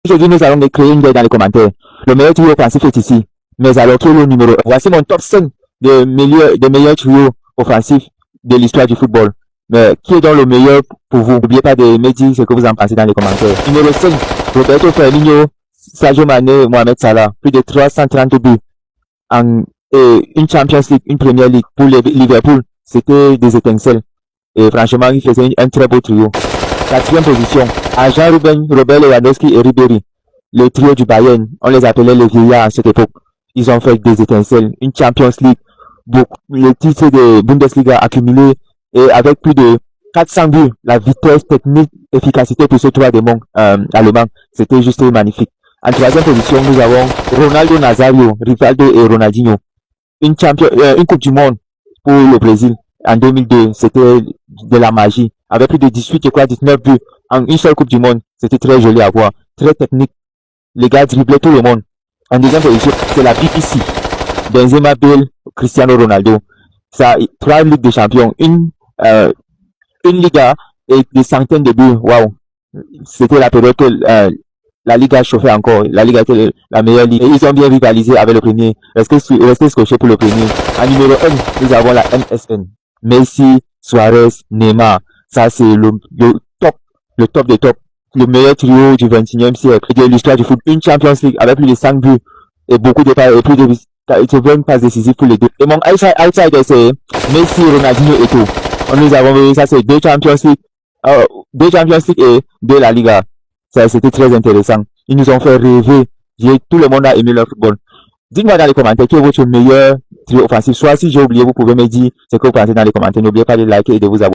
Aujourd'hui, nous allons créer une guerre dans les commentaires. Le meilleur trio offensif est ici. Mais alors, qui est le numéro 1? Voici mon top 5 des meilleurs trios offensifs de l'histoire du football. Mais qui est donc le meilleur pour vous? N'oubliez pas de me dire ce que vous en pensez dans les commentaires. Numéro 5, Roberto Firmino, Sadio Mané, Mohamed Salah. Plus de 330 buts. Une Champions League, une Premier League pour Liverpool. C'était des étincelles. Et franchement, il faisait un très beau trio. 4e position, Arjen Robben, Robert Lewandowski et Ribéry. Le trio du Bayern, on les appelait les vieillards à cette époque. Ils ont fait des étincelles, une Champions League, le titre de Bundesliga accumulé et avec plus de 400 buts. La vitesse, technique, efficacité pour ces trois démons allemands, c'était juste magnifique. En 3e position, nous avons Ronaldo Nazario, Rivaldo et Ronaldinho. Une Coupe du Monde pour le Brésil en 2002, c'était de la magie. Avec plus de 18, je crois, 19 buts en une seule Coupe du Monde. C'était très joli à voir, très technique. Les gars driblaient tout le monde. En 2e position, c'est la BBC. Benzema, Bale, Cristiano Ronaldo. Ça, 3 Ligues des Champions, une Liga et des centaines de buts. Waouh! C'était la période que la Liga chauffait encore. La Liga était la meilleure ligue. Et ils ont bien rivalisé avec le premier. Restez scotché pour le premier. En numéro 1, nous avons la MSN. Messi, Suarez, Neymar. Ça, c'est le top des tops. Le meilleur trio du 21e siècle de l'histoire du foot. Une Champions League avec plus de 5 buts et beaucoup de passes et plus de 20 passes décisives pour les deux. Et mon outsider, c'est Messi, Ronaldinho et tout. Nous avons vu ça, c'est 2 Champions League et 2 La Liga. Ça, c'était très intéressant. Ils nous ont fait rêver. Tout le monde a aimé leur football. Dites-moi dans les commentaires quel est votre meilleur trio offensif. Soit si j'ai oublié, vous pouvez me dire ce que vous pensez dans les commentaires. N'oubliez pas de liker et de vous abonner.